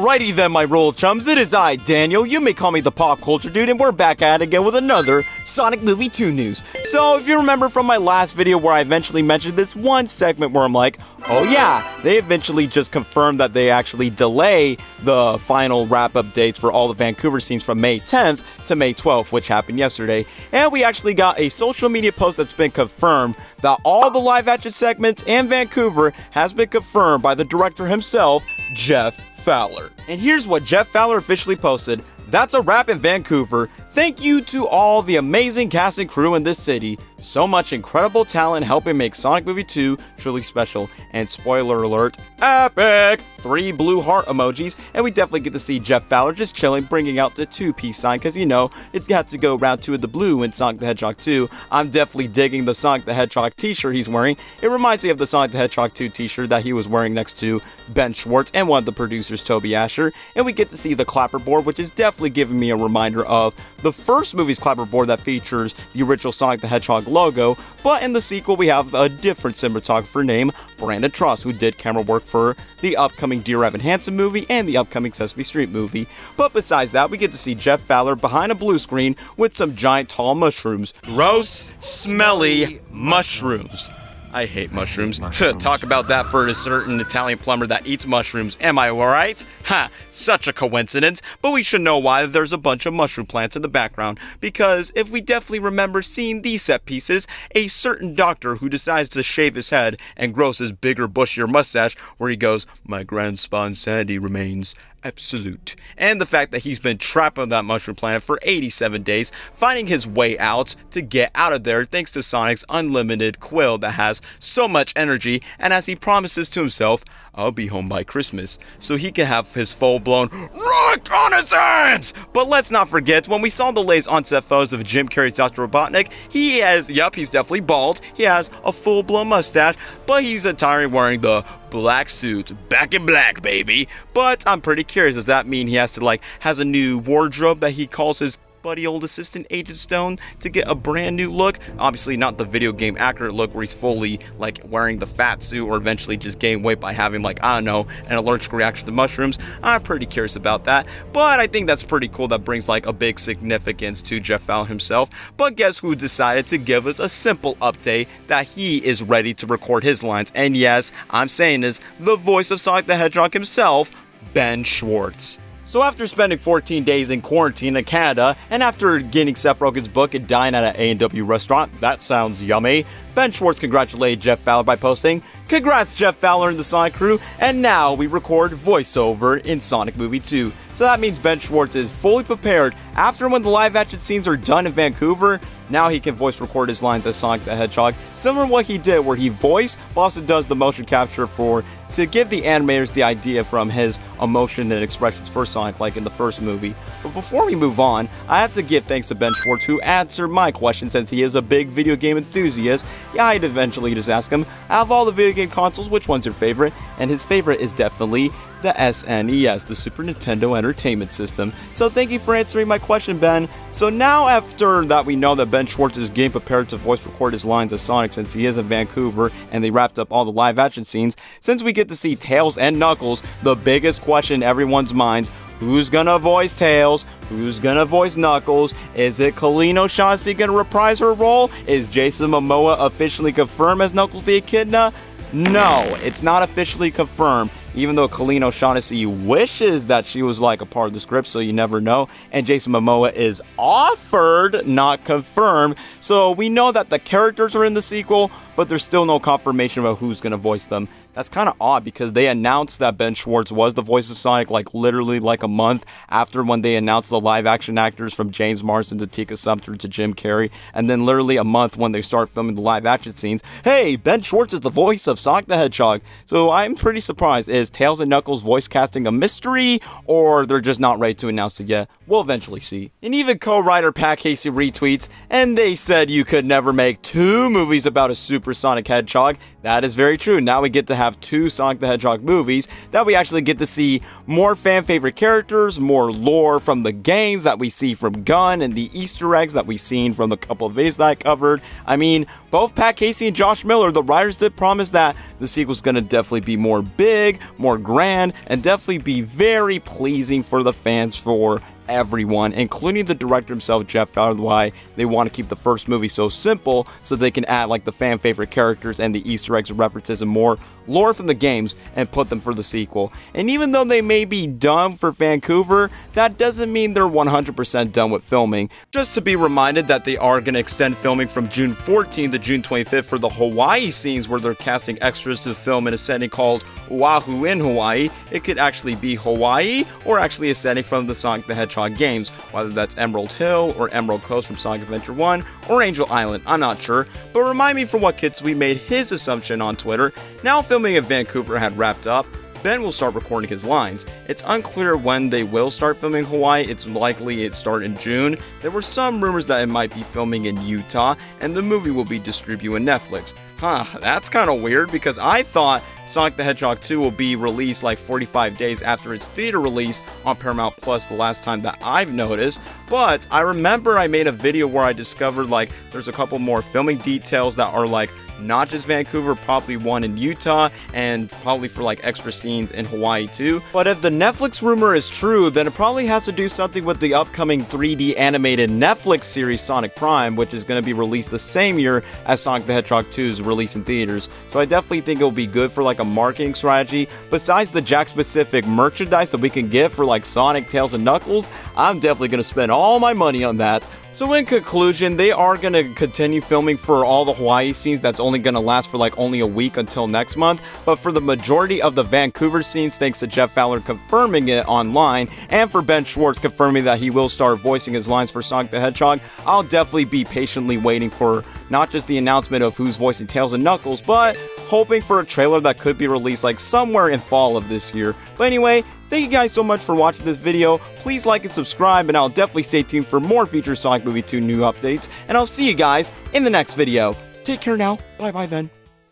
Alrighty then, my roll chums, it is I, Daniel, you may call me the Pop Culture Dude, and we're back at it again with another Sonic Movie 2 news. So, if you remember from my last video where I eventually mentioned this one segment where I'm like, oh yeah, they eventually just confirmed that they actually delay the final wrap-up dates for all the Vancouver scenes from May 10th to May 12th, which happened yesterday. And we actually got a social media post that's been confirmed that all the live-action segments in Vancouver has been confirmed by the director himself, Jeff Fowler. And here's what Jeff Fowler officially posted. That's a wrap in Vancouver. Thank you to all the amazing cast and crew in this city. So much incredible talent helping make Sonic Movie 2 truly special. And spoiler alert, epic! 3 blue heart emojis, and we definitely get to see Jeff Fowler just chilling, bringing out the 2 peace sign, because you know, it's got to go round 2 of the blue in Sonic the Hedgehog 2. I'm definitely digging the Sonic the Hedgehog t-shirt he's wearing. It reminds me of the Sonic the Hedgehog 2 t-shirt that he was wearing next to Ben Schwartz and one of the producers, Toby Asher. And we get to see the clapperboard, which is definitely giving me a reminder of the first movie's clapperboard that features the original Sonic the Hedgehog logo, but in the sequel we have a different cinematographer named Brandon Truss, who did camera work for the upcoming Dear Evan Hansen movie and the upcoming Sesame Street movie. But besides that, we get to see Jeff Fowler behind a blue screen with some giant tall mushrooms. Gross, smelly mushrooms. I hate mushrooms. Talk about that for a certain Italian plumber that eats mushrooms. Am I right? Ha! Such a coincidence. But we should know why there's a bunch of mushroom plants in the background. Because if we definitely remember seeing these set pieces, a certain doctor who decides to shave his head and grows his bigger, bushier mustache, where he goes, "My grandpa insanity remains absolute." And the fact that he's been trapped on that mushroom planet for 87 days, finding his way out to get out of there thanks to Sonic's unlimited quill that has so much energy, and as he promises to himself, "I'll be home by Christmas," so he can have his full-blown rock on his hands! But let's not forget, when we saw the latest on-set photos of Jim Carrey's Dr. Robotnik, he's definitely bald, he has a full-blown mustache, but he's entirely wearing the black suit, back in black, baby. But I'm pretty curious, does that mean he has a new wardrobe that he calls his buddy old assistant Agent Stone to get a brand new look? Obviously not the video game accurate look where he's fully wearing the fat suit or eventually just gain weight by having I don't know, an allergic reaction to mushrooms. I'm pretty curious about that, but I think that's pretty cool. That brings a big significance to Jeff Fowler himself. But guess who decided to give us a simple update that he is ready to record his lines? And yes, I'm saying this, the voice of Sonic the Hedgehog himself, Ben Schwartz. So after spending 14 days in quarantine in Canada, and after getting Seth Rogen's book and dining at an A&W restaurant, that sounds yummy, Ben Schwartz congratulated Jeff Fowler by posting, "Congrats Jeff Fowler and the Sonic crew, and now we record voiceover in Sonic Movie 2. So that means Ben Schwartz is fully prepared after when the live action scenes are done in Vancouver. Now he can voice record his lines as Sonic the Hedgehog, similar to what he did where he voiced, but also does the motion capture to give the animators the idea from his emotion and expressions for Sonic like in the first movie. But before we move on, I have to give thanks to Ben Schwartz, who answered my question since he is a big video game enthusiast. Yeah, I'd eventually just ask him, out of all the video game consoles, which one's your favorite? And his favorite is definitely the SNES, the Super Nintendo Entertainment System. So thank you for answering my question, Ben. So now after that we know that Ben Schwartz is getting prepared to voice record his lines as Sonic since he is in Vancouver and they wrapped up all the live action scenes, since we get to see Tails and Knuckles, the biggest question in everyone's minds, who's gonna voice Tails? Who's gonna voice Knuckles? Is it Colleen O'Shaughnessy gonna reprise her role? Is Jason Momoa officially confirmed as Knuckles the Echidna? No, it's not officially confirmed, even though Colleen O'Shaughnessy wishes that she was a part of the script, so you never know. And Jason Momoa is offered, not confirmed. So we know that the characters are in the sequel, but there's still no confirmation about who's going to voice them. That's kind of odd because they announced that Ben Schwartz was the voice of Sonic literally a month after when they announced the live action actors from James Marsden to Tika Sumpter to Jim Carrey, and then literally a month when they start filming the live action scenes, hey, Ben Schwartz is the voice of Sonic the Hedgehog. So I'm pretty surprised. Is Tails and Knuckles voice casting a mystery, or they're just not ready to announce it yet? We'll eventually see. And even co-writer Pat Casey retweets, and they said you could never make 2 movies about a super Super Sonic Hedgehog. That is very true. Now we get to have 2 Sonic the Hedgehog movies that we actually get to see more fan favorite characters, more lore from the games that we see from Gunn, and the Easter eggs that we've seen from the couple of videos that I covered. I mean, both Pat Casey and Josh Miller, the writers, did promise that the sequel's gonna definitely be more big, more grand, and definitely be very pleasing for the fans, for everyone, including the director himself, Jeff Fowler, why they want to keep the first movie so simple so they can add like the fan favorite characters and the Easter eggs, references, and more lore from the games and put them for the sequel. And even though they may be done for Vancouver, that doesn't mean they're 100% done with filming. Just to be reminded that they are going to extend filming from June 14th to June 25th for the Hawaii scenes, where they're casting extras to film in a setting called Oahu in Hawaii. It could actually be Hawaii or actually a setting from the Sonic the Hedgehog games, whether that's Emerald Hill or Emerald Coast from Sonic Adventure 1 or Angel Island, I'm not sure. But remind me from what Kitsui made his assumption on Twitter. Now filming in Vancouver had wrapped up, Ben will start recording his lines. It's unclear when they will start filming Hawaii. It's likely it start in June. There were some rumors that it might be filming in Utah, and the movie will be distributed on Netflix. That's kind of weird, because I thought Sonic the Hedgehog 2 will be released like 45 days after its theater release on Paramount Plus the last time that I've noticed. But I remember I made a video where I discovered like there's a couple more filming details that are like not just Vancouver, probably one in Utah, and probably for like extra scenes in Hawaii too. But if the Netflix rumor is true, then it probably has to do something with the upcoming 3D animated Netflix series Sonic Prime, which is going to be released the same year as Sonic the Hedgehog 2's release in theaters. So I definitely think it'll be good for like a marketing strategy. Besides the Jack specific merchandise that we can get for like Sonic, Tails, and Knuckles, I'm definitely going to spend all my money on that. So in conclusion, they are going to continue filming for all the Hawaii scenes. That's only going to last for like only a week until next month. But for the majority of the Vancouver scenes, thanks to Jeff Fowler confirming it online, and for Ben Schwartz confirming that he will start voicing his lines for Sonic the Hedgehog, I'll definitely be patiently waiting for not just the announcement of who's voicing Tails and Knuckles, but hoping for a trailer that could be released like somewhere in fall of this year. But anyway, thank you guys so much for watching this video. Please like and subscribe, and I'll definitely stay tuned for more future Sonic Movie 2 new updates, and I'll see you guys in the next video. Take care now. Bye bye then.